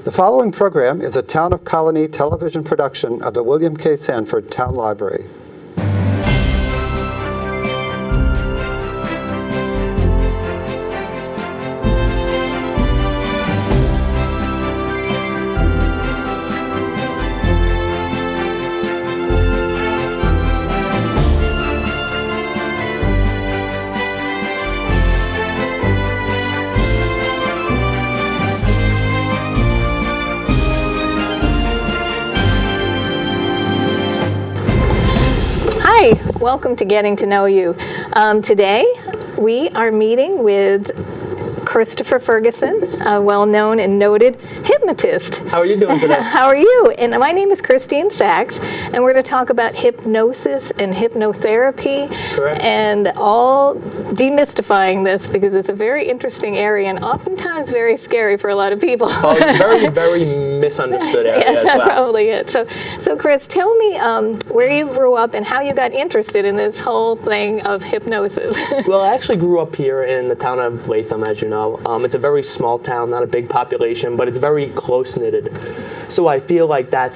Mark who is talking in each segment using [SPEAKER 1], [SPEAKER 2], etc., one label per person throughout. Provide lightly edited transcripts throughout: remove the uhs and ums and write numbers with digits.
[SPEAKER 1] The following program is a Town of Colonie television production of the William K. Sanford Town Library.
[SPEAKER 2] Hi, welcome to Getting to Know You. Today we are meeting with Christopher Ferguson, a well-known and noted hypnotist.
[SPEAKER 3] How are you doing today?
[SPEAKER 2] How are you? And my name is Christine Saxe, and we're going to talk about hypnosis and hypnotherapy.
[SPEAKER 3] Correct.
[SPEAKER 2] And all demystifying this because it's a very interesting area and oftentimes very scary for a lot of people.
[SPEAKER 3] Oh, very, very misunderstood area.
[SPEAKER 2] Yes,
[SPEAKER 3] as
[SPEAKER 2] that's
[SPEAKER 3] well.
[SPEAKER 2] probably it. So Chris, tell me where you grew up and how you got interested in this whole thing of hypnosis.
[SPEAKER 3] Well, I actually grew up here in the town of Latham, as you know. It's a very small town, not a big population, but it's very close-knitted. So I feel like that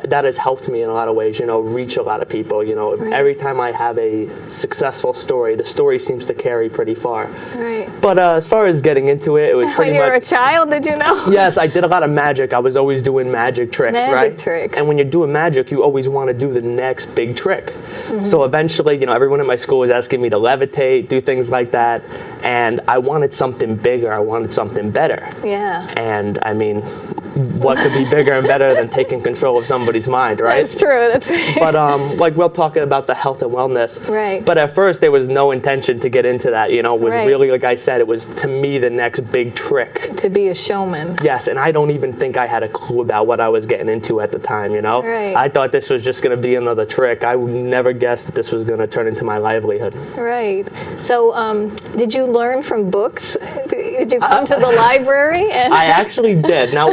[SPEAKER 3] has helped me in a lot of ways, reach a lot of people.
[SPEAKER 2] Right.
[SPEAKER 3] Every time I have a successful story, the story seems to carry pretty far.
[SPEAKER 2] Right.
[SPEAKER 3] But as far as getting into it, it was pretty
[SPEAKER 2] When you
[SPEAKER 3] much...
[SPEAKER 2] were a child, did you know?
[SPEAKER 3] Yes, I did a lot of magic. I was always doing magic tricks, right?
[SPEAKER 2] Magic trick.
[SPEAKER 3] And when you're doing magic, you always want to do the next big trick.
[SPEAKER 2] Mm-hmm.
[SPEAKER 3] So eventually, everyone in my school was asking me to levitate, do things like that. And I wanted something bigger. I wanted something better.
[SPEAKER 2] Yeah.
[SPEAKER 3] And I mean, what could be bigger and better than taking control of somebody's mind, right?
[SPEAKER 2] That's true. That's right.
[SPEAKER 3] But we're talking about the health and wellness.
[SPEAKER 2] Right.
[SPEAKER 3] But at first, there was no intention to get into that. It was
[SPEAKER 2] Right.
[SPEAKER 3] really, like I said, it was to me the next big trick.
[SPEAKER 2] To be a showman.
[SPEAKER 3] Yes, and I don't even think I had a clue about what I was getting into at the time,
[SPEAKER 2] Right.
[SPEAKER 3] I thought this was just going to be another trick. I would never guess that this was going to turn into my livelihood.
[SPEAKER 2] Right. So did you learn from books? Did you come to the library? And
[SPEAKER 3] I actually did. Now,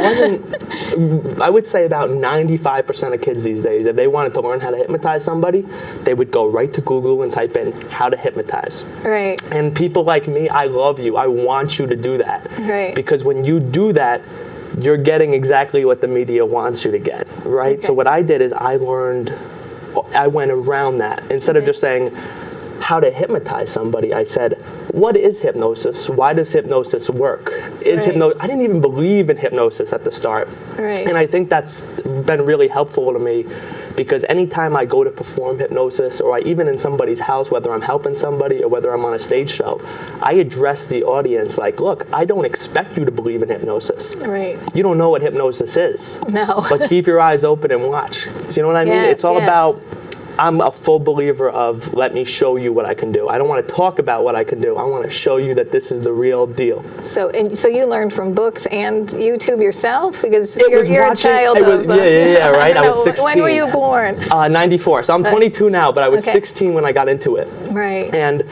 [SPEAKER 3] I would say about 95% of kids these days, if they wanted to learn how to hypnotize somebody, they would go right to Google and type in how to hypnotize.
[SPEAKER 2] Right.
[SPEAKER 3] And people like me, I love you. I want you to do that.
[SPEAKER 2] Right.
[SPEAKER 3] Because when you do that, you're getting exactly what the media wants you to get, right?
[SPEAKER 2] Okay.
[SPEAKER 3] So what I did is I went around that. Instead of just saying how to hypnotize somebody, I said, what is hypnosis? Why does hypnosis work?
[SPEAKER 2] Right.
[SPEAKER 3] I didn't even believe in hypnosis at the start.
[SPEAKER 2] Right.
[SPEAKER 3] And I think that's been really helpful to me because anytime I go to perform hypnosis or even in somebody's house, whether I'm helping somebody or whether I'm on a stage show, I address the audience like, look, I don't expect you to believe in hypnosis.
[SPEAKER 2] Right.
[SPEAKER 3] You don't know what hypnosis is.
[SPEAKER 2] No.
[SPEAKER 3] But keep your eyes open and watch. Do you know what I mean?
[SPEAKER 2] Yes,
[SPEAKER 3] It's all
[SPEAKER 2] yes.
[SPEAKER 3] about, I'm a full believer of let me show you what I can do. I don't want to talk about what I can do. I want to show you that this is the real deal.
[SPEAKER 2] So you learned from books and YouTube yourself because you're a child of...
[SPEAKER 3] right? I was 16.
[SPEAKER 2] When were you born?
[SPEAKER 3] 94. So I'm 22 now, but I was
[SPEAKER 2] Okay.
[SPEAKER 3] 16 when I got into it.
[SPEAKER 2] Right.
[SPEAKER 3] And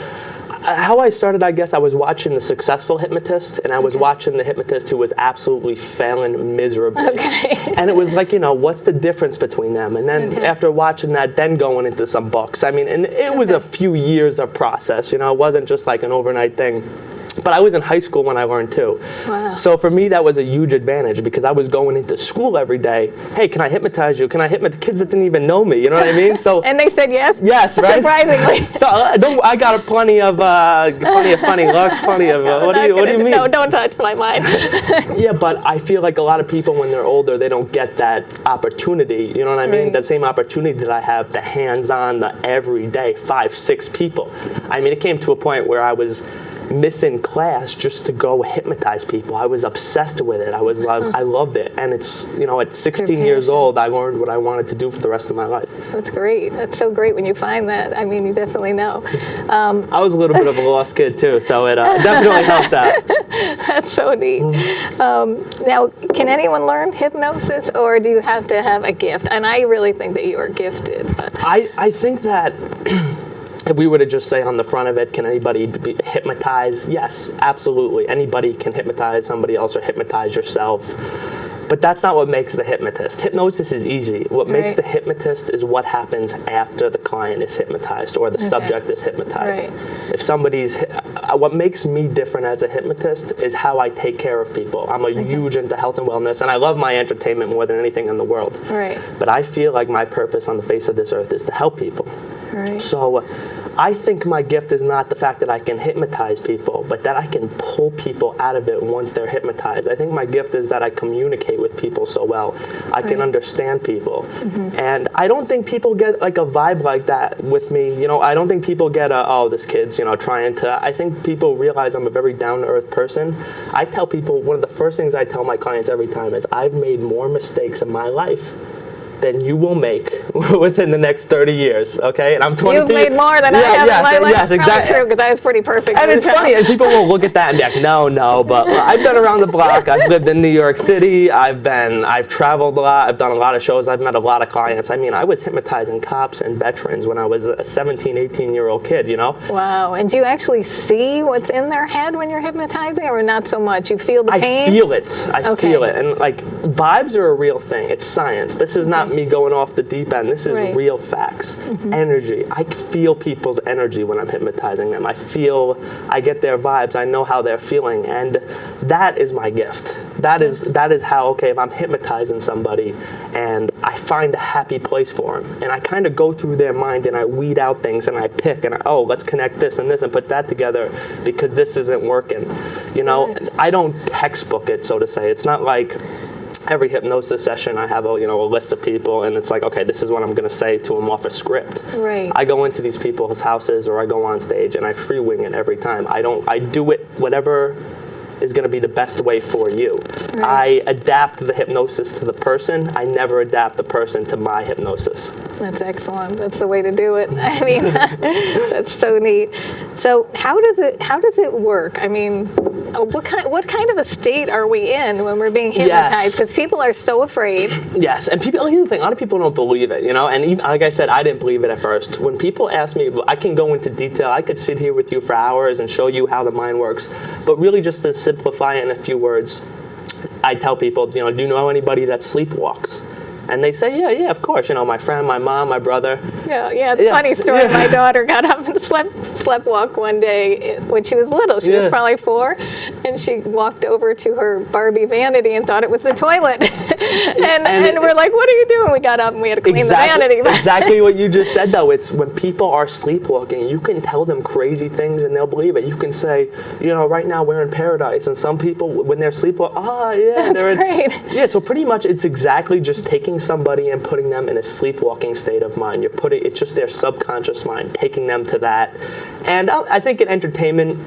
[SPEAKER 3] how I started, I guess, I was watching the successful hypnotist, and I was watching the hypnotist who was absolutely failing miserably.
[SPEAKER 2] Okay.
[SPEAKER 3] And it was like, what's the difference between them? And then after watching that, then going into some books. I mean, and it was a few years of process, it wasn't just like an overnight thing. But I was in high school when I learned too.
[SPEAKER 2] Wow.
[SPEAKER 3] So for me, that was a huge advantage because I was going into school every day. Hey, can I hypnotize you? Can I hypnotize kids that didn't even know me? You know what I mean? So
[SPEAKER 2] And they said yes?
[SPEAKER 3] yes, right?
[SPEAKER 2] Surprisingly.
[SPEAKER 3] So I got plenty of funny looks, plenty of what do you mean?
[SPEAKER 2] No, don't touch my mind.
[SPEAKER 3] Yeah, but I feel like a lot of people when they're older, they don't get that opportunity. You know what I mean?
[SPEAKER 2] Right.
[SPEAKER 3] That same opportunity that I have, the hands-on, the everyday 5-6 people. I mean, it came to a point where I was missing class just to go hypnotize people. I was obsessed with it. I loved it. And it's, at 16 years old, I learned what I wanted to do for the rest of my life.
[SPEAKER 2] That's great. That's so great when you find that. I mean, you definitely know.
[SPEAKER 3] I was a little bit of a lost kid too, so it definitely helped out.
[SPEAKER 2] That's so neat. Now, can anyone learn hypnosis or do you have to have a gift? And I really think that you are gifted. But
[SPEAKER 3] I think that if we were to just say on the front of it, can anybody be hypnotized? Yes, absolutely. Anybody can hypnotize somebody else or hypnotize yourself. But that's not what makes the hypnotist. Hypnosis is easy. What makes the hypnotist is what happens after the client is hypnotized or the subject is hypnotized.
[SPEAKER 2] Right.
[SPEAKER 3] If somebody's, what makes me different as a hypnotist is how I take care of people. I'm a huge into health and wellness, and I love my entertainment more than anything in the world.
[SPEAKER 2] Right.
[SPEAKER 3] But I feel like my purpose on the face of this earth is to help people.
[SPEAKER 2] Right.
[SPEAKER 3] So I think my gift is not the fact that I can hypnotize people, but that I can pull people out of it once they're hypnotized. I think my gift is that I communicate with people so well. I can understand people. And I don't think people get like a vibe like that with me. You know, I don't think people get oh, this kid's, you know, trying to. I think people realize I'm a very down-to-earth person. I tell people, one of the first things I tell my clients every time is I've made more mistakes in my life than you will make within the next 30 years, okay? And I'm 23.
[SPEAKER 2] You've made more than I have in my life.
[SPEAKER 3] Yes, exactly.
[SPEAKER 2] Probably true, because I was pretty perfect.
[SPEAKER 3] And it's funny, and people will look at that and be like, no, but I've been around the block. I've lived in New York City. I've traveled a lot. I've done a lot of shows. I've met a lot of clients. I mean, I was hypnotizing cops and veterans when I was a 17, 18-year-old kid, you know?
[SPEAKER 2] Wow. And do you actually see what's in their head when you're hypnotizing, or not so much? You feel the pain?
[SPEAKER 3] I feel it. I feel it. And like, vibes are a real thing. It's science. This is not me going off the deep end. This is real facts. Energy. I feel people's energy when I'm hypnotizing them. I get their vibes. I know how they're feeling. And that is my gift. That is how, okay, if I'm hypnotizing somebody and I find a happy place for them, and I kind of go through their mind and I weed out things and I pick and let's connect this and this and put that together because this isn't working. You know, I don't textbook it, so to say. It's not like every hypnosis session I have a list of people and it's like, okay, this is what I'm going to say to them off a script.
[SPEAKER 2] Right.
[SPEAKER 3] I go into these people's houses or I go on stage and I free wing it every time. I do it whatever is going to be the best way for you.
[SPEAKER 2] Right.
[SPEAKER 3] I adapt the hypnosis to the person. I never adapt the person to my hypnosis.
[SPEAKER 2] That's excellent. That's the way to do it. I mean, that's so neat. So how does it work? I mean, what kind of a state are we in when we're being hypnotized? Because people are so afraid.
[SPEAKER 3] Yes, and people. Here's the thing: a lot of people don't believe it, you know. And even, like I said, I didn't believe it at first. When people ask me, I can go into detail. I could sit here with you for hours and show you how the mind works. But really, just to simplify it in a few words, I tell people, do you know anybody that sleepwalks? And they say, yeah, of course. You know, my friend, my mom, my brother.
[SPEAKER 2] Yeah, it's a funny story. My daughter got up and slept walk one day when she was little. She was probably 4, and she walked over to her Barbie vanity and thought it was the toilet. and we're like, what are you doing? We got up and we had to clean the vanity.
[SPEAKER 3] Exactly what you just said, though. It's when people are sleepwalking, you can tell them crazy things and they'll believe it. You can say, right now we're in paradise. And some people, when they're sleepwalking,
[SPEAKER 2] That's great.
[SPEAKER 3] Yeah, so pretty much it's exactly just taking somebody and putting them in a sleepwalking state of mind. It's just their subconscious mind, taking them to that. And I think in entertainment,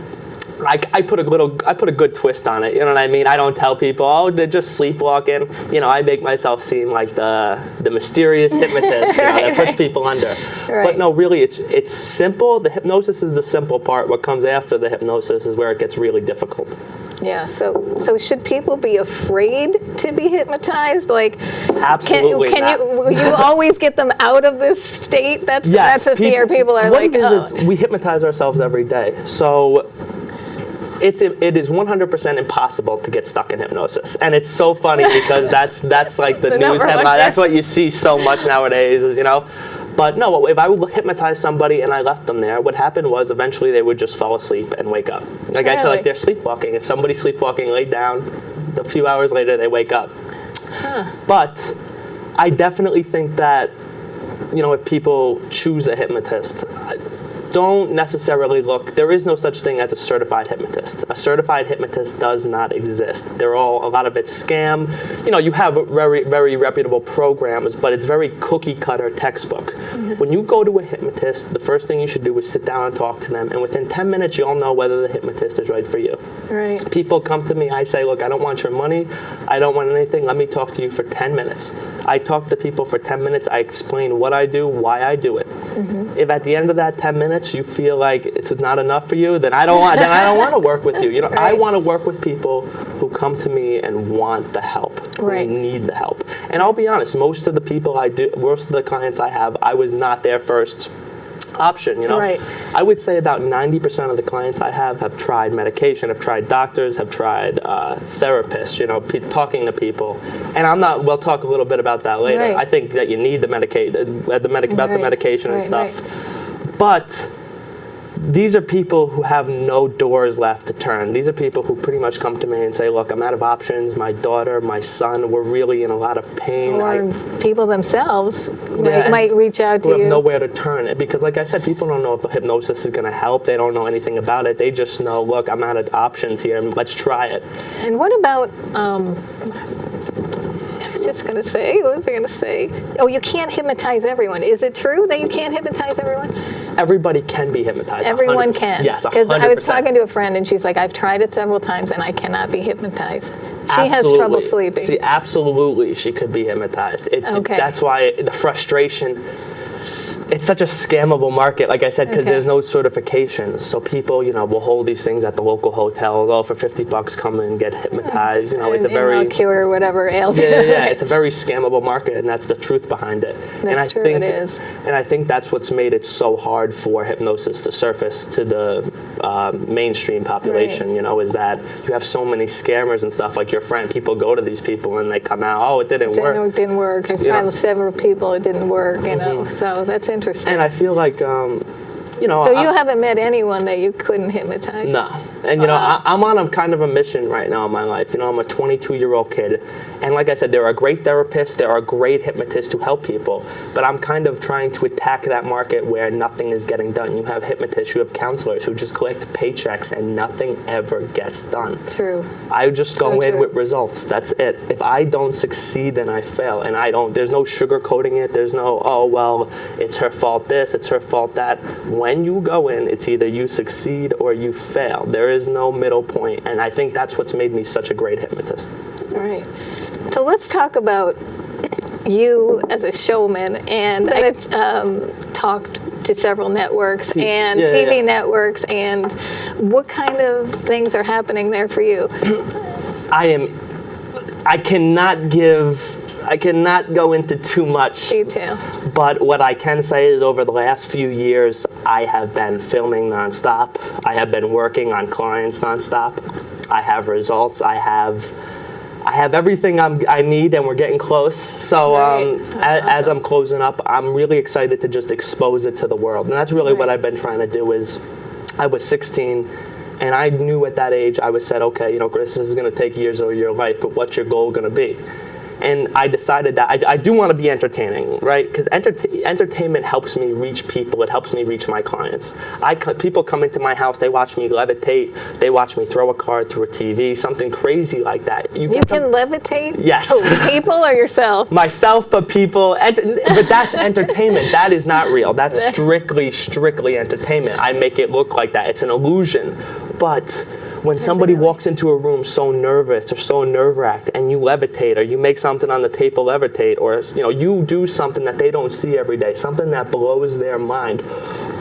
[SPEAKER 3] I put a good twist on it. You know what I mean? I don't tell people, they're just sleepwalking. I make myself seem like the mysterious hypnotist that puts people under.
[SPEAKER 2] Right.
[SPEAKER 3] But no, really, it's simple. The hypnosis is the simple part. What comes after the hypnosis is where it gets really difficult.
[SPEAKER 2] Yeah, so should people be afraid to be hypnotized? Like,
[SPEAKER 3] absolutely
[SPEAKER 2] will you always get them out of this state? That's a fear. People are like,
[SPEAKER 3] we hypnotize ourselves every day. So it is 100% impossible to get stuck in hypnosis. And it's so funny because that's like the news headline. That's what you see so much nowadays, But no, if I would hypnotize somebody and I left them there, what happened was eventually they would just fall asleep and wake up. Like I said, like they're sleepwalking. If somebody's sleepwalking, laid down, a few hours later they wake up. But I definitely think that, if people choose a hypnotist, don't necessarily look. There is no such thing as a certified hypnotist. A certified hypnotist does not exist. A lot of it's scam. You have very, very reputable programs, but it's very cookie cutter textbook. Mm-hmm. When you go to a hypnotist, the first thing you should do is sit down and talk to them, and within 10 minutes you'll know whether the hypnotist is right for you.
[SPEAKER 2] Right.
[SPEAKER 3] People come to me, I say, look, I don't want your money, I don't want anything, let me talk to you for 10 minutes. I talk to people for 10 minutes, I explain what I do, why I do it. Mm-hmm. If at the end of that 10 minutes you feel like it's not enough for you, then I don't want to work with you. Right. I want to work with people who come to me and want the help, who need the help. And I'll be honest, most of the clients I have, I was not their first option, you know.
[SPEAKER 2] Right.
[SPEAKER 3] I would say about 90% of the clients I have tried medication, have tried doctors, have tried therapists, you know, talking to people. And we'll talk a little bit about that later.
[SPEAKER 2] Right.
[SPEAKER 3] I think that you need about the medication and stuff.
[SPEAKER 2] Right.
[SPEAKER 3] But these are people who have no doors left to turn. These are people who pretty much come to me and say, look, I'm out of options. My daughter, my son, we're really in a lot of pain.
[SPEAKER 2] Or people themselves might reach out to you.
[SPEAKER 3] Have nowhere to turn. Because like I said, people don't know if hypnosis is going to help. They don't know anything about it. They just know, look, I'm out of options here, and let's try it.
[SPEAKER 2] And what about... what was I going to say? Oh, you can't hypnotize everyone. Is it true that you can't hypnotize everyone?
[SPEAKER 3] Everybody can be hypnotized.
[SPEAKER 2] Everyone
[SPEAKER 3] 100%.
[SPEAKER 2] can.
[SPEAKER 3] Yes, 100%.
[SPEAKER 2] Because I was talking to a friend and she's like, I've tried it several times and I cannot be hypnotized. She has trouble sleeping.
[SPEAKER 3] See, absolutely, she could be hypnotized. That's why the frustration. It's such a scammable market, like I said, because there's no certification. So people, you know, will hold these things at the local hotel. Oh, for $50, come and get hypnotized. You know, it's a very...
[SPEAKER 2] And cure whatever ails you.
[SPEAKER 3] Yeah, it's a very scammable market, and that's the truth behind it.
[SPEAKER 2] That's true, it is.
[SPEAKER 3] And I think that's what's made it so hard for hypnosis to surface to the mainstream population,
[SPEAKER 2] Right.
[SPEAKER 3] you know, is that you have so many scammers and stuff. Like your friend, people go to these people and they come out, oh, it didn't work.
[SPEAKER 2] It didn't work. I've tried with several people, it didn't work, you know. So that's interesting.
[SPEAKER 3] And I feel like, you know...
[SPEAKER 2] So you haven't met anyone that you couldn't hypnotize?
[SPEAKER 3] No. And, you know, I'm on a kind of a mission right now in my life. You know, I'm a 22-year-old kid. And like I said, there are great therapists, there are great hypnotists who help people. But I'm kind of trying to attack that market where nothing is getting done. You have hypnotists, you have counselors who just collect paychecks and nothing ever gets done.
[SPEAKER 2] True.
[SPEAKER 3] I just go in with results. That's it. If I don't succeed, then I fail. And there's no sugarcoating it. There's no, oh, well, it's her fault this, it's her fault that. When you go in, it's either you succeed or you fail. There is no middle point. And I think that's what's made me such a great hypnotist.
[SPEAKER 2] All right. So let's talk about you as a showman. And I've talked to several networks and TV networks. And what kind of things are happening there for you?
[SPEAKER 3] I cannot go into too much
[SPEAKER 2] detail.
[SPEAKER 3] But what I can say is over the last few years, I have been filming nonstop. I have been working on clients nonstop. I have results. I have everything I need, and we're getting close. So as I'm closing up, I'm really excited to just expose it to the world. And that's really what I've been trying to do. Is I was 16. And I knew at that age, I was said, okay, you know, Chris, this is going to take years of your life, but what's your goal going to be? And I decided that I do want to be entertaining, right? Because entertainment helps me reach people. It helps me reach my clients. People come into my house, they watch me levitate, they watch me throw a card through a TV, something crazy like that. You
[SPEAKER 2] can levitate?
[SPEAKER 3] Yes.
[SPEAKER 2] Oh, people or yourself?
[SPEAKER 3] Myself, but people. But that's entertainment. That is not real. That's strictly entertainment. I make it look like that. It's an illusion. But when somebody walks into a room so nervous or so nerve-wracked and you levitate or you make something on the table levitate or you do something that they don't see every day, something that blows their mind,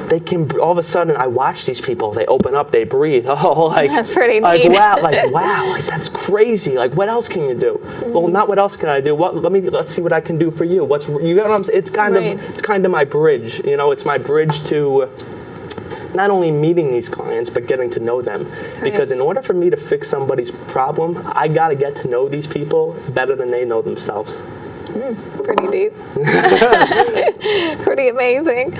[SPEAKER 3] they can all of a sudden, I watch these people, they open up, they breathe. Oh,
[SPEAKER 2] that's pretty neat.
[SPEAKER 3] Wow, that's crazy. Like, what else can you do? Well, not what else can I do? Let's see what I can do for you. You know what I'm saying? It's kind of my bridge. You know, it's my bridge to not only meeting these clients, but getting to know them. Right. Because in order for me to fix somebody's problem, I got to get to know these people better than they know themselves.
[SPEAKER 2] Pretty deep. Pretty amazing.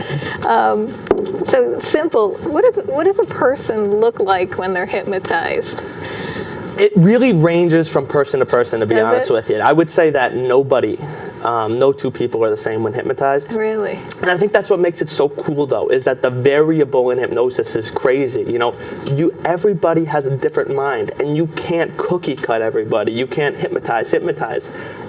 [SPEAKER 2] So simple, what does a person look like when they're hypnotized?
[SPEAKER 3] It really ranges from person to person, to be honest with you. I would say that no two people are the same when hypnotized.
[SPEAKER 2] Really?
[SPEAKER 3] And I think that's what makes it so cool, though, is that the variable in hypnosis is crazy. You know, everybody has a different mind, and you can't cookie cut everybody. You can't hypnotize.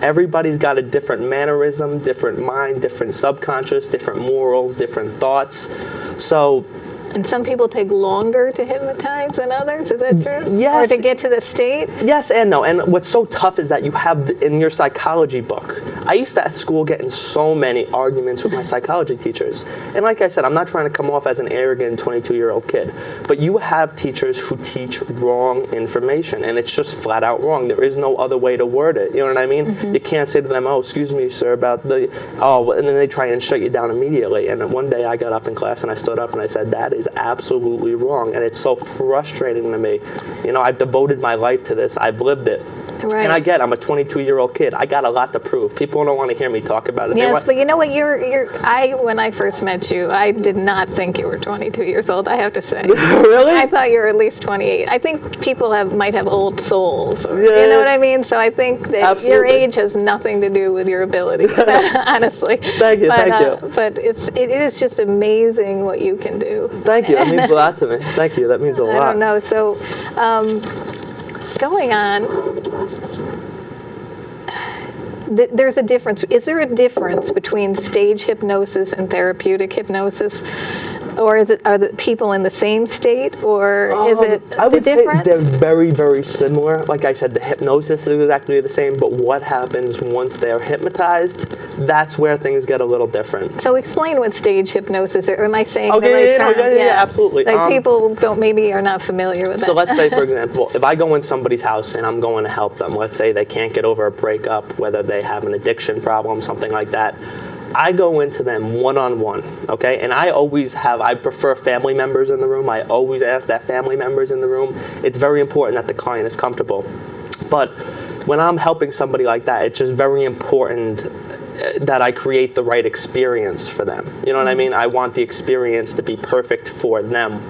[SPEAKER 3] Everybody's got a different mannerism, different mind, different subconscious, different morals, different thoughts. So.
[SPEAKER 2] And some people take longer to hypnotize than others, is that true?
[SPEAKER 3] Yes.
[SPEAKER 2] Or to get to the state?
[SPEAKER 3] Yes and no. And what's so tough is that you have, in your psychology book, I used to at school get in so many arguments with my psychology teachers. And like I said, I'm not trying to come off as an arrogant 22-year-old kid, but you have teachers who teach wrong information, and it's just flat out wrong. There is no other way to word it. You know what I mean? You can't say to them, oh, excuse me, sir, about the, oh, and then they try and shut you down immediately. And then one day I got up in class and I stood up and I said, that is absolutely wrong. And it's so frustrating to me. You know, I've devoted my life to this. I've lived it.
[SPEAKER 2] Right.
[SPEAKER 3] And I'm a 22-year-old kid. I got a lot to prove. People don't want to hear me talk about it.
[SPEAKER 2] Yes, but you know what? When I first met you, I did not think you were 22 years old, I have to say.
[SPEAKER 3] Really?
[SPEAKER 2] I thought you were at least 28. I think people might have old souls. Or,
[SPEAKER 3] Yeah.
[SPEAKER 2] You know what I mean? So I think that
[SPEAKER 3] Absolutely.
[SPEAKER 2] your age has nothing to do with your ability, honestly.
[SPEAKER 3] Thank you,
[SPEAKER 2] But,
[SPEAKER 3] thank you.
[SPEAKER 2] But it is just amazing what you can do.
[SPEAKER 3] Thank you. That means a lot to me. Thank you. That means a lot.
[SPEAKER 2] I don't know. So going on, there's a difference. Is there a difference between stage hypnosis and therapeutic hypnosis? Or are the people in the same state, or is it
[SPEAKER 3] I would
[SPEAKER 2] different?
[SPEAKER 3] say they're very, very similar. Like I said, the hypnosis is exactly the same, but what happens once they're hypnotized, that's where things get a little different.
[SPEAKER 2] So explain what stage hypnosis is. Or am I saying the
[SPEAKER 3] Okay,
[SPEAKER 2] right
[SPEAKER 3] yeah,
[SPEAKER 2] term?
[SPEAKER 3] yeah, absolutely.
[SPEAKER 2] Like people are not familiar with that.
[SPEAKER 3] So let's say, for example, if I go in somebody's house and I'm going to help them, let's say they can't get over a breakup, whether they have an addiction problem, something like that, I go into them one-on-one, okay? And I prefer family members in the room. I always ask that family members in the room. It's very important that the client is comfortable. But when I'm helping somebody like that, it's just very important that I create the right experience for them. You know what I mean? I want the experience to be perfect for them.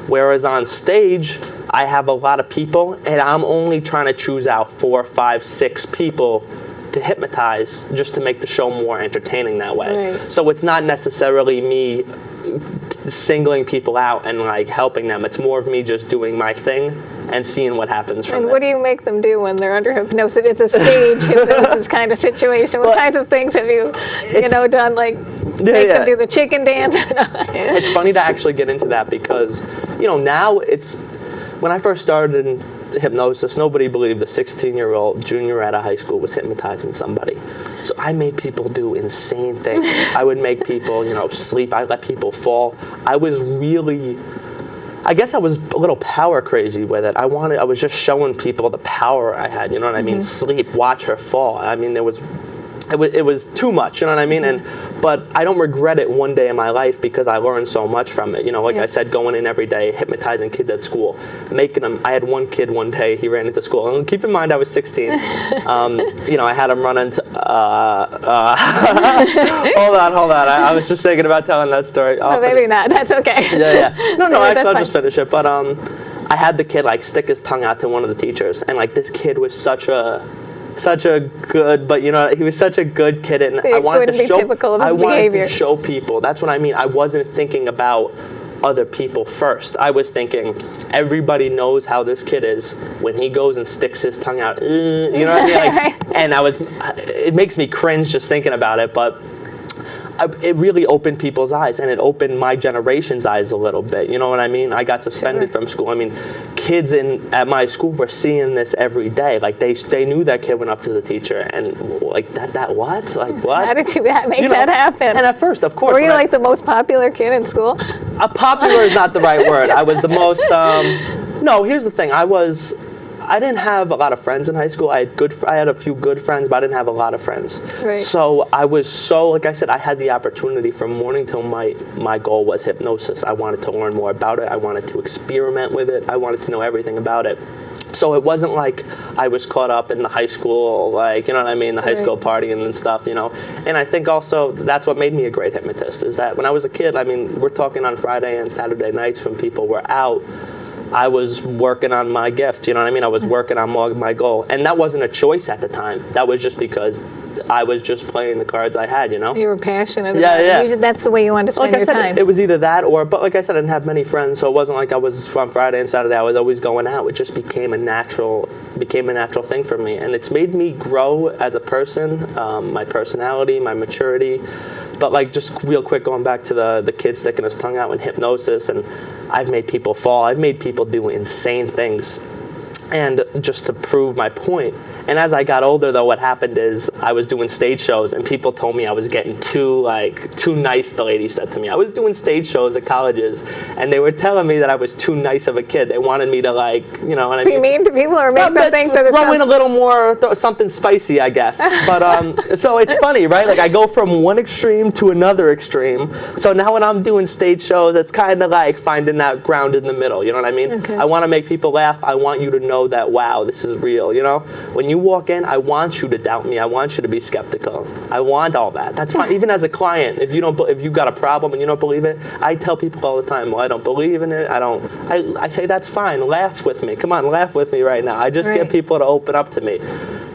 [SPEAKER 3] Whereas on stage, I have a lot of people, and I'm only trying to choose out 4, 5, 6 people to hypnotize just to make the show more entertaining that way.
[SPEAKER 2] Right.
[SPEAKER 3] So it's not necessarily me singling people out and like helping them. It's more of me just doing my thing and seeing what happens from
[SPEAKER 2] And
[SPEAKER 3] it.
[SPEAKER 2] what do you make them do when they're under hypnosis? It's a stage hypnosis kind of situation. What kinds of things have you done? Like make them do the chicken dance?
[SPEAKER 3] It's funny to actually get into that because, now when I first started in hypnosis, nobody believed the 16-year-old junior at a high school was hypnotizing somebody. So I made people do insane things. I would make people, sleep. I let people fall. I guess I was a little power crazy with it. I was just showing people the power I had, you know what I mean? Sleep, watch her fall. I mean, it was too much, you know what I mean? But I don't regret it one day in my life because I learned so much from it. I said, going in every day, hypnotizing kids at school, making them. I had one kid one day, he ran into school. And keep in mind, I was 16. I had him run into. Hold on. I was just thinking about telling that story.
[SPEAKER 2] Oh, maybe not. That's okay.
[SPEAKER 3] Yeah. No, actually, I'll
[SPEAKER 2] fine.
[SPEAKER 3] just finish it. But I had the kid stick his tongue out to one of the teachers, and this kid was such a good, but he was such a good kid, and I wanted to show.
[SPEAKER 2] Typical of his
[SPEAKER 3] I wanted
[SPEAKER 2] behavior.
[SPEAKER 3] to show people. That's what I mean. I wasn't thinking about other people first. I was thinking everybody knows how this kid is when he goes and sticks his tongue out. You know what I mean? And it makes me cringe just thinking about it, but. It really opened people's eyes, and it opened my generation's eyes a little bit. You know what I mean? I got suspended from school. I mean, kids at my school were seeing this every day. They knew that kid went up to the teacher and that what? Like what?
[SPEAKER 2] How did you make that happen?
[SPEAKER 3] And at first, of course.
[SPEAKER 2] Were you the most popular kid in school?
[SPEAKER 3] Popular is not the right word. I was the most. No, here's the thing. I didn't have a lot of friends in high school. I had a few good friends, but I didn't have a lot of friends.
[SPEAKER 2] Right.
[SPEAKER 3] So I was like I said, I had the opportunity from morning till my goal was hypnosis. I wanted to learn more about it. I wanted to experiment with it. I wanted to know everything about it. So it wasn't like I was caught up in the high school, you know what I mean, the high school partying and stuff, And I think also that's what made me a great hypnotist, is that when I was a kid, we're talking on Friday and Saturday nights when people were out, I was working on my gift, you know what I mean? I was working on my goal. And that wasn't a choice at the time. That was just because I was just playing the cards I had, You
[SPEAKER 2] were passionate about
[SPEAKER 3] it.
[SPEAKER 2] Yeah. That's the way you wanted to spend your time.
[SPEAKER 3] It was either that but like I said, I didn't have many friends, so it wasn't like I was on Friday and Saturday, I was always going out. It just became a natural thing for me. And it's made me grow as a person, my personality, my maturity. But just real quick, going back to the kid sticking his tongue out in hypnosis, and I've made people fall. I've made people do insane things, and just to prove my point. And as I got older, though, what happened is I was doing stage shows, and people told me I was getting too nice, the lady said to me. I was doing stage shows at colleges, and they were telling me that I was too nice of a kid. They wanted me to, you know what I mean?
[SPEAKER 2] Be mean to people or make them think that it's
[SPEAKER 3] throw in a little more, something spicy, I guess. But, so it's funny, right? Like, I go from one extreme to another extreme. So now when I'm doing stage shows, it's kind of like finding that ground in the middle, you know what I mean?
[SPEAKER 2] Okay.
[SPEAKER 3] I want to make people laugh. I want you to know that, wow, this is real, you know? When you walk in, I want you to doubt me. I want you to be skeptical. I want all that. That's fine. Even as a client, if you got a problem and you don't believe it, I tell people all the time, well, I don't believe in it. I say, that's fine. Laugh with me. Come on, laugh with me right now. I just get people to open up to me.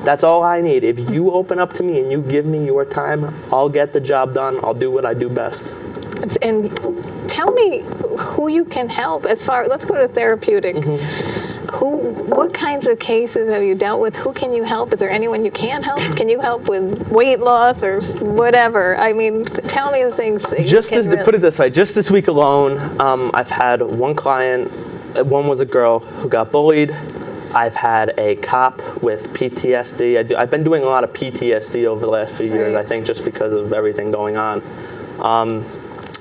[SPEAKER 3] That's all I need. If you open up to me and you give me your time, I'll get the job done. I'll do what I do best.
[SPEAKER 2] And tell me who you can help let's go to Therapeutic. What kinds of cases have you dealt with? Who can you help? Is there anyone you can't help? Can you help with weight loss or whatever? I mean, tell me the things that
[SPEAKER 3] put it this way, just this week alone, I've had one client, one was a girl who got bullied. I've had a cop with PTSD. I've been doing a lot of PTSD over the last few years, I think, just because of everything going on.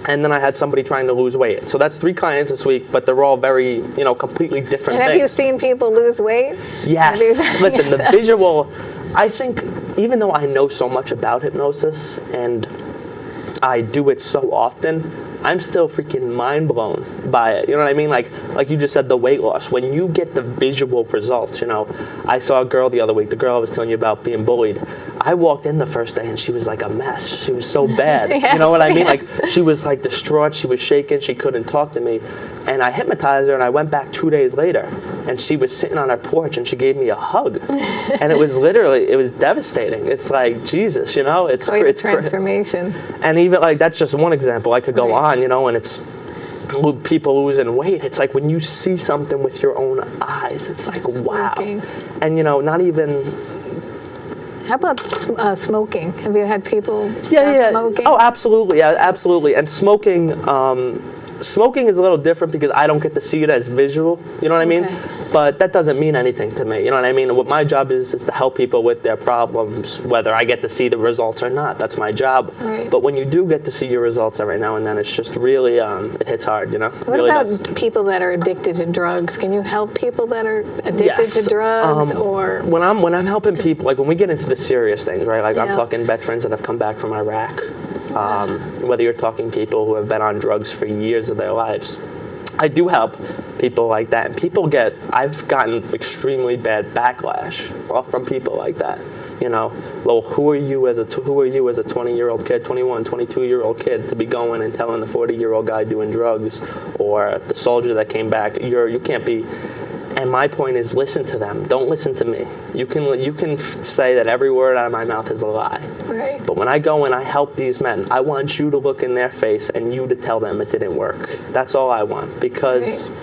[SPEAKER 3] And then I had somebody trying to lose weight. So that's 3 clients this week, but they're all very, completely different
[SPEAKER 2] and
[SPEAKER 3] things.
[SPEAKER 2] Have you seen people lose weight?
[SPEAKER 3] Yes. Listen, the visual, I think, even though I know so much about hypnosis and I do it so often, I'm still freaking mind blown by it. You know what I mean? Like you just said, the weight loss. When you get the visual results, I saw a girl the other week, the girl I was telling you about being bullied. I walked in the first day and she was like a mess. She was so bad. You know what I mean? Like, she was like distraught. She was shaking. She couldn't talk to me. And I hypnotized her and I went back 2 days later and she was sitting on her porch and she gave me a hug. And it was devastating. It's like, Jesus, it's
[SPEAKER 2] quite a transformation.
[SPEAKER 3] And even that's just one example. I could go on, and it's people losing weight. It's like when you see something with your own eyes, it's like, wow. And not even.
[SPEAKER 2] How about smoking? Have you had people stop smoking?
[SPEAKER 3] Oh, absolutely. Yeah, absolutely. And smoking is a little different because I don't get to see it as visual. You know what I mean? But that doesn't mean anything to me. You know what I mean? What my job is to help people with their problems, whether I get to see the results or not. That's my job.
[SPEAKER 2] Right.
[SPEAKER 3] But when you do get to see your results every now and then, it's just really, it hits hard,
[SPEAKER 2] What
[SPEAKER 3] really
[SPEAKER 2] about
[SPEAKER 3] does.
[SPEAKER 2] people that are addicted to drugs? Can you help people that are addicted to drugs? Or
[SPEAKER 3] when I'm helping people, when we get into the serious things, right? I'm talking veterans that have come back from Iraq. Whether you're talking people who have been on drugs for years of their lives. I do help people like that, and I've gotten extremely bad backlash from people like that. Well, who are you as a 20-year-old kid, 21, 22-year-old kid to be going and telling the 40-year-old guy doing drugs or the soldier that came back, you can't be. And my point is, listen to them. Don't listen to me. You can say that every word out of my mouth is a lie.
[SPEAKER 2] Right.
[SPEAKER 3] But when I go and I help these men, I want you to look in their face and you to tell them it didn't work. That's all I want, because.
[SPEAKER 2] Right.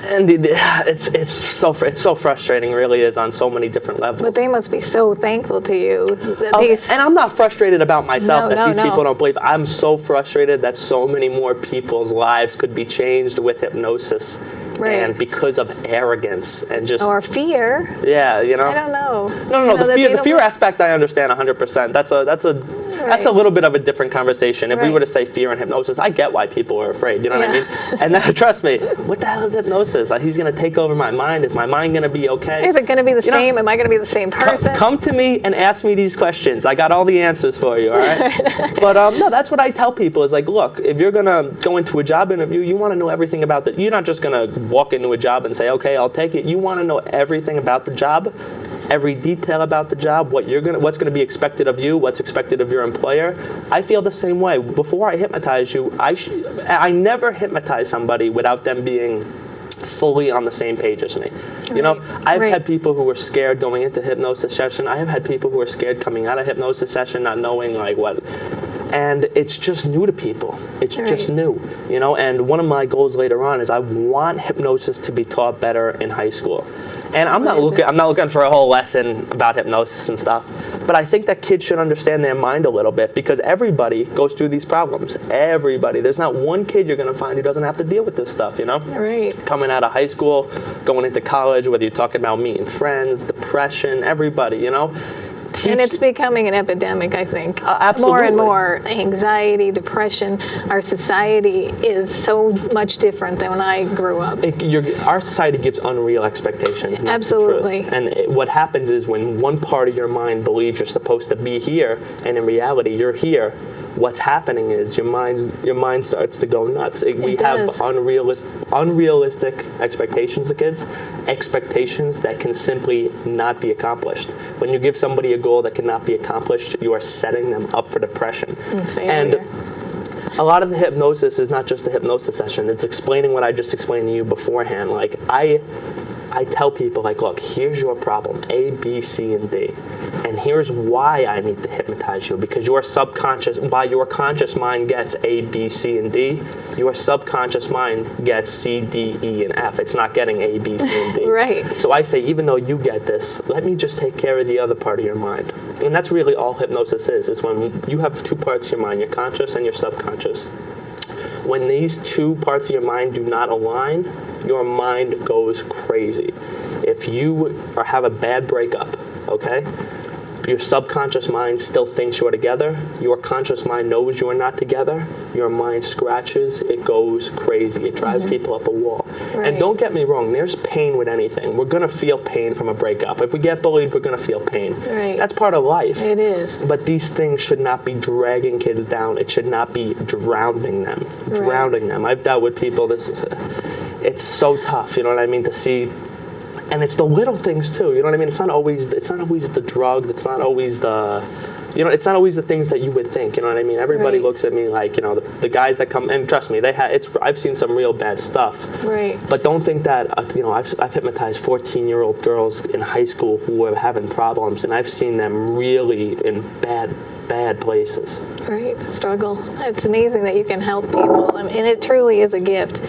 [SPEAKER 3] And it's so frustrating, really is, on so many different levels.
[SPEAKER 2] But they must be so thankful to you.
[SPEAKER 3] And I'm not frustrated about myself that these people don't believe. I'm so frustrated that so many more people's lives could be changed with hypnosis.
[SPEAKER 2] Right.
[SPEAKER 3] And because of arrogance and just.
[SPEAKER 2] Or fear.
[SPEAKER 3] Yeah,
[SPEAKER 2] I don't know.
[SPEAKER 3] No. The fear aspect I understand 100%. That's a little bit of a different conversation. If we were to say fear and hypnosis, I get why people are afraid. You know what I mean? And then, trust me, what the hell is hypnosis? He's going to take over my mind. Is my mind going to be okay?
[SPEAKER 2] Is it going to be the same? Am I going to be the same person?
[SPEAKER 3] Come to me and ask me these questions. I got all the answers for you, all right? But no, that's what I tell people is look, if you're going to go into a job interview, you want to know everything about it. You're not just going to walk into a job and say, okay, I'll take it. You want to know everything about the job, every detail about the job, what's going to be expected of you, what's expected of your employer. I feel the same way. Before I hypnotize you, I never hypnotize somebody without them being fully on the same page as me. I've had people who were scared going into hypnosis session. I have had people who are scared coming out of hypnosis session, not knowing what. And it's just new to people. It's just new, And one of my goals later on is I want hypnosis to be taught better in high school. And I'm not looking for a whole lesson about hypnosis and stuff, but I think that kids should understand their mind a little bit, because everybody goes through these problems. Everybody. There's not one kid you're going to find who doesn't have to deal with this stuff, you know?
[SPEAKER 2] Right.
[SPEAKER 3] Coming out of high school, going into college, whether you're talking about meeting friends, depression, everybody, you know?
[SPEAKER 2] And it's becoming an epidemic, I think.
[SPEAKER 3] Absolutely.
[SPEAKER 2] More and more anxiety, depression. Our society is so much different than when I grew up.
[SPEAKER 3] Our society gives unreal expectations. And
[SPEAKER 2] Absolutely.
[SPEAKER 3] That's the truth. And what happens is when one part of your mind believes you're supposed to be here, and in reality you're here, what's happening is your mind starts to go nuts. We have unrealistic expectations of kids, expectations that can simply not be accomplished. When you give somebody a goal that cannot be accomplished, you are setting them up for depression. And a lot of the hypnosis is not just a hypnosis session. It's explaining what I just explained to you beforehand. Like I tell people, like, look, here's your problem, A, B, C, and D. And here's why I need to hypnotize you, because your subconscious, while your conscious mind gets A, B, C, and D, your subconscious mind gets C, D, E, and F. It's not getting A, B, C, and D.
[SPEAKER 2] Right.
[SPEAKER 3] So I say, even though you get this, let me just take care of the other part of your mind. And that's really all hypnosis is when you have two parts of your mind, your conscious and your subconscious. When these two parts of your mind do not align, your mind goes crazy. If you have a bad breakup, okay, your subconscious mind still thinks you're together, your conscious mind knows you're not together, your mind scratches, it goes crazy, it drives people up a wall.
[SPEAKER 2] Right.
[SPEAKER 3] And don't get me wrong, there's pain with anything. We're going to feel pain from a breakup. If we get bullied, we're going to feel pain.
[SPEAKER 2] Right.
[SPEAKER 3] That's part of life.
[SPEAKER 2] It is.
[SPEAKER 3] But these things should not be dragging kids down. It should not be drowning them. I've dealt with people, it's so tough, you know what I mean, to see. And it's the little things too, you know what I mean? It's not always the drugs, it's not always it's not always the things that you would think, you know what I mean? Everybody looks at me like, you know, the guys that come, and trust me, I've seen some real bad stuff.
[SPEAKER 2] Right.
[SPEAKER 3] But don't think that, I've hypnotized 14-year-old girls in high school who were having problems, and I've seen them really in bad places.
[SPEAKER 2] Right, struggle. It's amazing that you can help people, and it truly is a gift.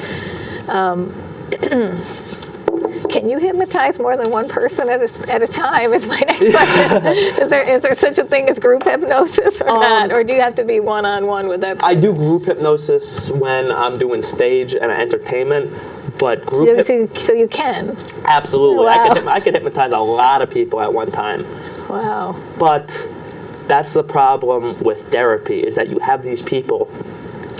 [SPEAKER 2] Can you hypnotize more than one person at a time is my next question. Is there such a thing as group hypnosis or not? Or do you have to be one-on-one with that person?
[SPEAKER 3] I do group hypnosis when I'm doing stage and entertainment, but group
[SPEAKER 2] so you can?
[SPEAKER 3] Absolutely.
[SPEAKER 2] Wow.
[SPEAKER 3] I could hypnotize a lot of people at one time.
[SPEAKER 2] Wow.
[SPEAKER 3] But that's the problem with therapy, is that you have these people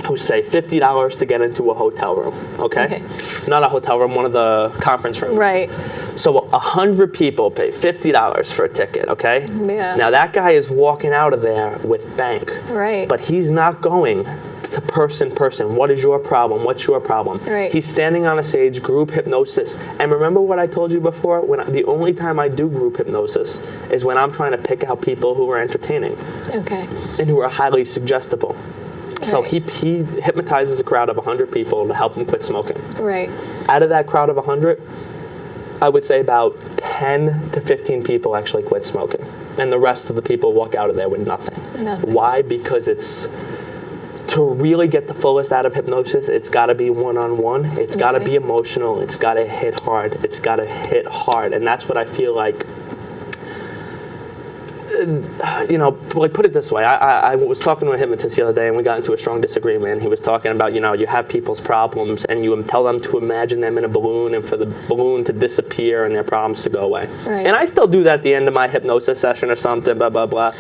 [SPEAKER 3] who say $50 to get into a hotel room, okay? Not a hotel room, one of the conference rooms.
[SPEAKER 2] Right.
[SPEAKER 3] So 100 people pay $50 for a ticket, okay?
[SPEAKER 2] Yeah.
[SPEAKER 3] Now that guy is walking out of there with bank.
[SPEAKER 2] Right.
[SPEAKER 3] But he's not going to person. What is your problem? What's your problem?
[SPEAKER 2] Right.
[SPEAKER 3] He's standing on a stage, group hypnosis. And remember what I told you before? The only time I do group hypnosis is when I'm trying to pick out people who are entertaining.
[SPEAKER 2] Okay.
[SPEAKER 3] And who are highly suggestible. So he hypnotizes a crowd of 100 people to help them quit smoking.
[SPEAKER 2] Right.
[SPEAKER 3] Out of that crowd of 100, I would say about 10 to 15 people actually quit smoking. And the rest of the people walk out of there with nothing. Why? Because to really get the fullest out of hypnosis, it's got to be one-on-one. It's got to be emotional. It's got to hit hard. And that's what I feel like. Put it this way. I was talking to a hypnotist the other day, and we got into a strong disagreement. And he was talking about, you have people's problems, and you tell them to imagine them in a balloon, and for the balloon to disappear and their problems to go away.
[SPEAKER 2] Right.
[SPEAKER 3] And I still do that at the end of my hypnosis session or something, blah, blah, blah.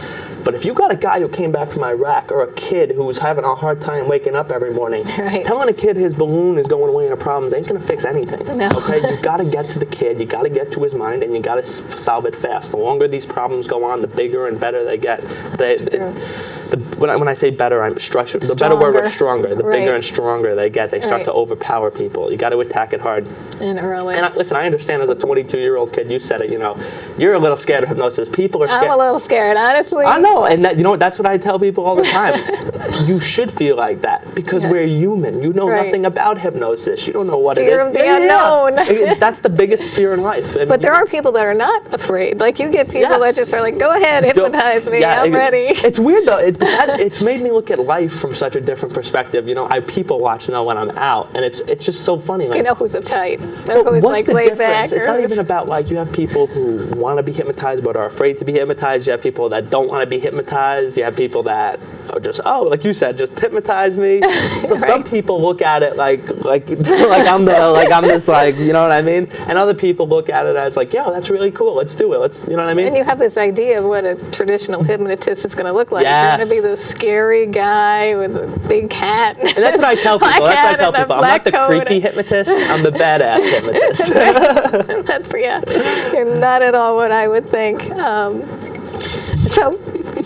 [SPEAKER 3] But if you got a guy who came back from Iraq, or a kid who's having a hard time waking up every morning, telling a kid his balloon is going away and the problems ain't going to fix anything.
[SPEAKER 2] No.
[SPEAKER 3] Okay? You've got to get to the kid, you got to get to his mind, and you got to solve it fast. The longer these problems go on, the bigger and better they get. When I say better, I'm structured. The better word is stronger. The bigger and stronger they get, they start to overpower people. You got to attack it hard.
[SPEAKER 2] And early.
[SPEAKER 3] And listen, I understand as a 22-year-old kid, you said it, you're a little scared of hypnosis. People are scared.
[SPEAKER 2] I'm a little scared, honestly.
[SPEAKER 3] I know, and that's what I tell people all the time. You should feel like that, because we're human. You know nothing about hypnosis. You don't know what
[SPEAKER 2] fear
[SPEAKER 3] it is.
[SPEAKER 2] Of the unknown.
[SPEAKER 3] That's the biggest fear in life.
[SPEAKER 2] But there are people that are not afraid. Like, you get people that just are like, go ahead, hypnotize me, I'm ready.
[SPEAKER 3] It's weird though. it's made me look at life from such a different perspective. You know, I people watch now when I'm out, and it's just so funny. Like,
[SPEAKER 2] You know who's uptight, and who's
[SPEAKER 3] what's
[SPEAKER 2] like
[SPEAKER 3] the
[SPEAKER 2] laid back.
[SPEAKER 3] difference? It's not even about like you have people who want to be hypnotized but are afraid to be hypnotized. You have people that don't want to be hypnotized. You have people that are just like you said, just hypnotize me. So some people look at it like I'm this like, you know what I mean? And other people look at it as like, yo, that's really cool. Let's do it. Let's, you know what I mean?
[SPEAKER 2] And you have this idea of what a traditional hypnotist is going to look like.
[SPEAKER 3] Yes.
[SPEAKER 2] You're going to be the scary guy with a big hat.
[SPEAKER 3] And that's what I tell people. That's what I tell people. I'm not the creepy hypnotist. I'm the badass hypnotist.
[SPEAKER 2] You're not at all what I would think.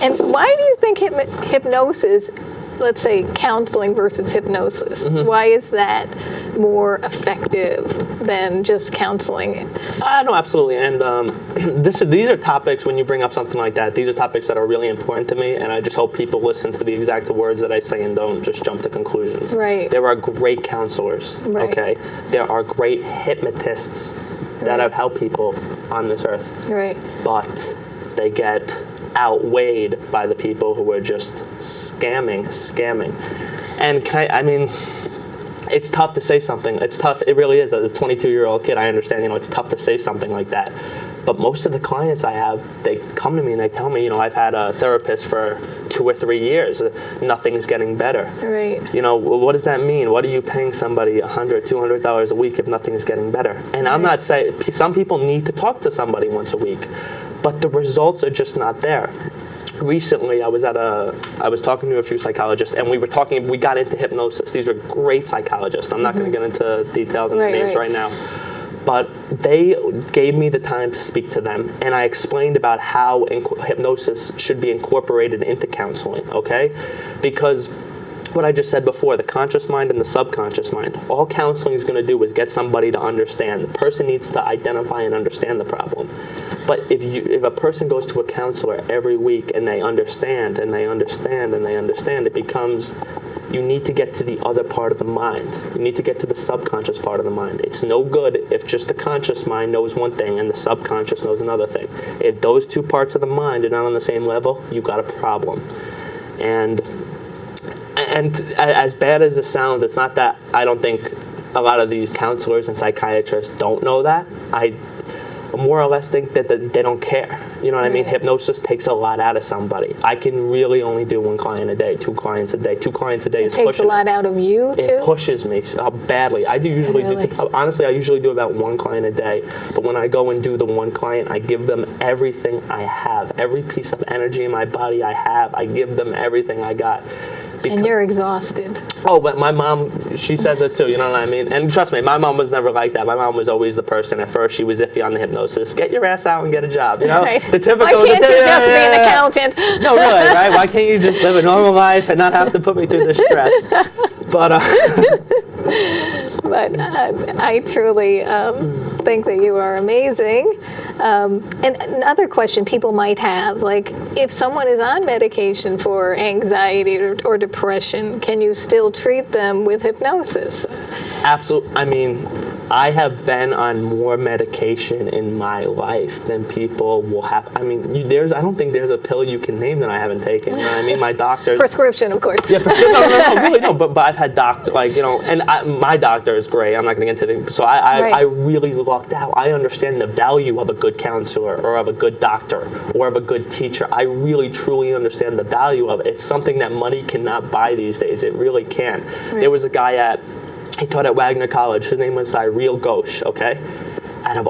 [SPEAKER 2] And why do you think hypnosis, let's say counseling versus hypnosis, why is that more effective than just counseling?
[SPEAKER 3] No, absolutely. And these are topics, when you bring up something like that, these are topics that are really important to me, and I just hope people listen to the exact words that I say and don't just jump to conclusions.
[SPEAKER 2] Right.
[SPEAKER 3] There are great counselors, okay? There are great hypnotists that have helped people on this earth.
[SPEAKER 2] Right.
[SPEAKER 3] But they get outweighed by the people who are just scamming. And it's tough to say something. It's tough. It really is. As a 22-year-old kid, I understand, it's tough to say something like that. But most of the clients I have, they come to me and they tell me, I've had a therapist for 2 or 3 years. Nothing's getting better.
[SPEAKER 2] Right.
[SPEAKER 3] What does that mean? What are you paying somebody $100, $200 a week if nothing's getting better? And I'm not saying, some people need to talk to somebody once a week, but the results are just not there. Recently, I was talking to a few psychologists, and we got into hypnosis. These are great psychologists. I'm not going to get into details and names right now. But they gave me the time to speak to them, and I explained about how hypnosis should be incorporated into counseling, okay? Because what I just said before, the conscious mind and the subconscious mind, all counseling is going to do is get somebody to understand. The person needs to identify and understand the problem. But if a person goes to a counselor every week and they understand, it becomes, you need to get to the other part of the mind. You need to get to the subconscious part of the mind. It's no good if just the conscious mind knows one thing and the subconscious knows another thing. If those two parts of the mind are not on the same level, you've got a problem. And as bad as this sounds, it's not that I don't think a lot of these counselors and psychiatrists don't know that. I more or less think that they don't care. You know what I mean? Hypnosis takes a lot out of somebody. I can really only do 1 client a day, 2 clients a day. 2 clients a day is pushing. It takes
[SPEAKER 2] a lot out of you, too?
[SPEAKER 3] It pushes me badly. I usually do about 1 client a day. But when I go and do the 1 client, I give them everything I have. Every piece of energy in my body I have, I give them everything I got.
[SPEAKER 2] And you're exhausted.
[SPEAKER 3] Oh, but my mom, she says it too, you know what I mean? And trust me, my mom was never like that. My mom was always the person, at first she was iffy on the hypnosis. Get your ass out and get a job, you know?
[SPEAKER 2] Right.
[SPEAKER 3] The typical.
[SPEAKER 2] Why can't you just be an accountant?
[SPEAKER 3] No, really, right? Why can't you just live a normal life and not have to put me through this stress? But
[SPEAKER 2] I truly think that you are amazing. And another question people might have, like, if someone is on medication for anxiety or depression, can you still treat them with hypnosis?
[SPEAKER 3] Absolutely. I mean, I have been on more medication in my life than people will have. I mean, I don't think there's a pill you can name that I haven't taken. You know what I mean? My doctor.
[SPEAKER 2] Prescription, of course.
[SPEAKER 3] Yeah, prescription. No, really, no. But I've had doctor, my doctor is great. I'm not going to get into it. So I really lucked out. I understand the value of a good counselor or of a good doctor or of a good teacher. I really, truly understand the value of it. It's something that money cannot buy these days. It really can't. Right. There was a guy he taught at Wagner College. His name was Real Ghosh, okay? Out of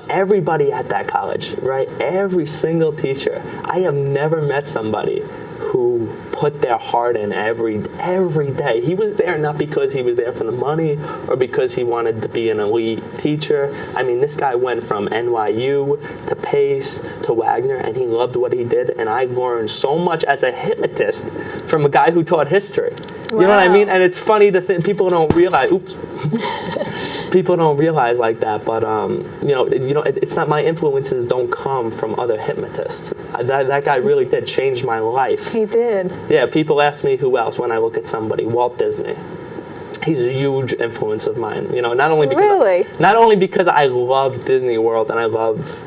[SPEAKER 3] everybody at that college, right? Every single teacher. I have never met somebody who put their heart in every day. He was there not because he was there for the money or because he wanted to be an elite teacher. I mean, this guy went from NYU to Pace to Wagner, and he loved what he did. And I learned so much as a hypnotist from a guy who taught history. Wow. You know what I mean? And it's funny to think people don't realize. Oops. People don't realize like that, but it's not, my influences don't come from other hypnotists. That guy really did change my life.
[SPEAKER 2] He did.
[SPEAKER 3] Yeah, people ask me who else when I look at somebody. Walt Disney. He's a huge influence of mine. Not only because I love Disney World and I love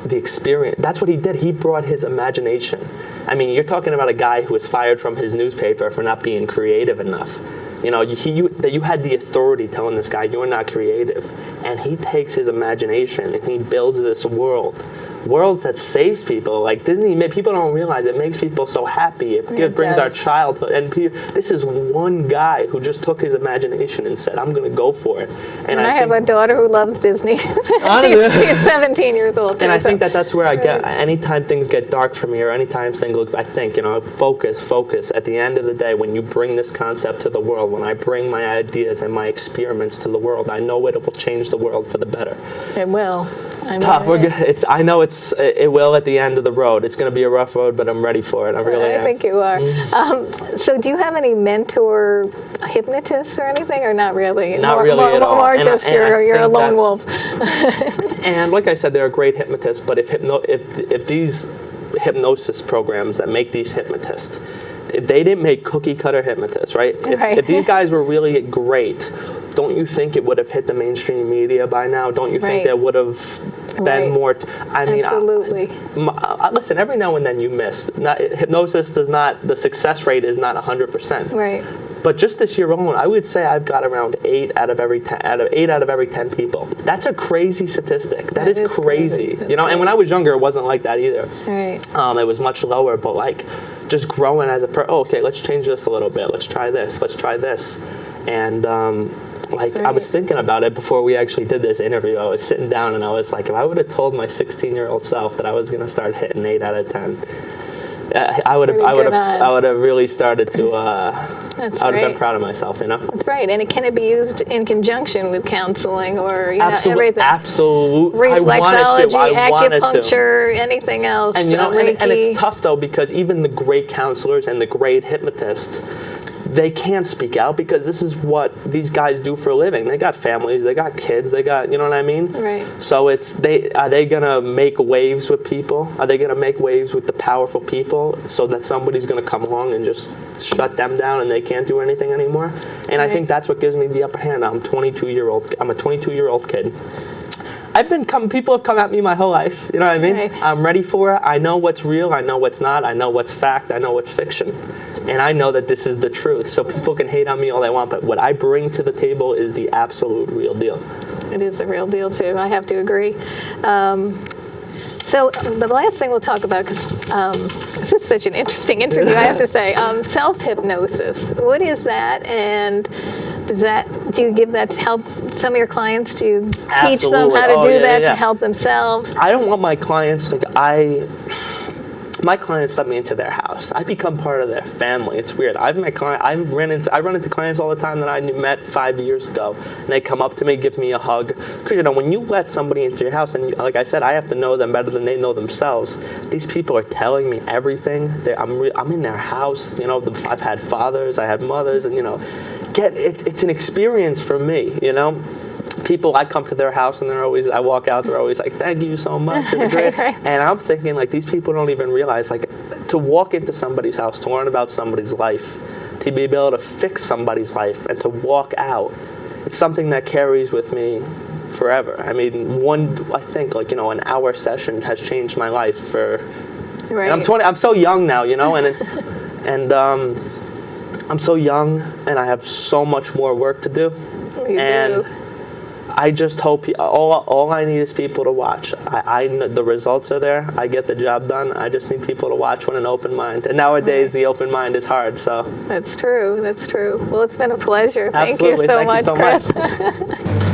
[SPEAKER 3] the experience. That's what he did. He brought his imagination. I mean, you're talking about a guy who was fired from his newspaper for not being creative enough. You know, you had the authority telling this guy, you're not creative. And he takes his imagination and he builds this world that saves people. Like Disney, people don't realize it makes people so happy. It brings our childhood. And this is one guy who just took his imagination and said, I'm going to go for it.
[SPEAKER 2] And I have a daughter who loves Disney. she's 17 years old.
[SPEAKER 3] And I think that's where I get, anytime things get dark for me or anytime things look, I think, focus. At the end of the day, when you bring this concept to the world, when I bring my ideas and my experiments to the world, I know it will change the world for the better.
[SPEAKER 2] It will.
[SPEAKER 3] It's tough. I know it will at the end of the road. It's going to be a rough road, but I'm ready for it. I really am.
[SPEAKER 2] I think you are. So do you have any mentor hypnotists or anything, or not really?
[SPEAKER 3] Not really at all.
[SPEAKER 2] Or just you're a lone wolf.
[SPEAKER 3] And like I said, they're a great hypnotist, but if these hypnosis programs that make these hypnotists, if they didn't make cookie cutter hypnotists, right? If these guys were really great, don't you think it would have hit the mainstream media by now? Don't you think there would have been more?
[SPEAKER 2] Absolutely.
[SPEAKER 3] Listen, every now and then you miss. Hypnosis does not. The success rate is not 100%.
[SPEAKER 2] Right.
[SPEAKER 3] But just this year alone, I would say I've got around 8 out of every 10 people. That's a crazy statistic. That is crazy. And when I was younger, it wasn't like that either.
[SPEAKER 2] Right.
[SPEAKER 3] It was much lower, but like just growing as a person. Oh, okay, let's change this a little bit. Let's try this. Let's try this. And I was thinking about it before we actually did this interview. I was sitting down and I was like, if I would have told my 16-year-old self that I was going to start hitting 8 out of 10, I would have really started to. I would have been proud of myself,
[SPEAKER 2] That's right, and can it be used in conconjunction with counseling or everything?
[SPEAKER 3] Absolutely.
[SPEAKER 2] Reflexology, acupuncture, anything else.
[SPEAKER 3] And and it's tough though, because even the great counselors and the great hypnotists, they can't speak out because this is what these guys do for a living. They got families, they got kids, they got, you know what I mean?
[SPEAKER 2] Right.
[SPEAKER 3] So are they gonna make waves with people? Are they gonna make waves with the powerful people so that somebody's gonna come along and just shut them down and they can't do anything anymore? And I think that's what gives me the upper hand. I'm a 22-year-old kid. People have come at me my whole life, you know what I mean?
[SPEAKER 2] Right.
[SPEAKER 3] I'm ready for it. I know what's real, I know what's not, I know what's fact, I know what's fiction. And I know that this is the truth. So people can hate on me all they want, but what I bring to the table is the absolute real deal.
[SPEAKER 2] It is the real deal too, I have to agree. So the last thing we'll talk about, because this is such an interesting interview, I have to say, self-hypnosis. What is that, and do you give that to help some of your clients? Do you teach them how to do that to help themselves?
[SPEAKER 3] I don't want my clients, my clients let me into their house. I become part of their family. It's weird. I run into clients all the time that I met 5 years ago, and they come up to me, give me a hug. Because when you let somebody into your house, and like I said, I have to know them better than they know themselves. These people are telling me everything. I'm in their house. I've had fathers, I had mothers, and it's an experience for me. People, I come to their house and I walk out, they're always like, thank you so much. And I'm thinking, these people don't even realize, to walk into somebody's house, to learn about somebody's life, to be able to fix somebody's life, and to walk out, it's something that carries with me forever. I mean, an hour session has changed my life for,
[SPEAKER 2] right.
[SPEAKER 3] And I'm so young now, and I'm so young, and I have so much more work to do.
[SPEAKER 2] You do.
[SPEAKER 3] I just hope all I need is people to watch. I the results are there. I get the job done. I just need people to watch with an open mind. And nowadays, the open mind is hard. So
[SPEAKER 2] that's true. Well, it's been a pleasure.
[SPEAKER 3] Absolutely.
[SPEAKER 2] Thank you so much,
[SPEAKER 3] Thank you so
[SPEAKER 2] Chris.
[SPEAKER 3] much.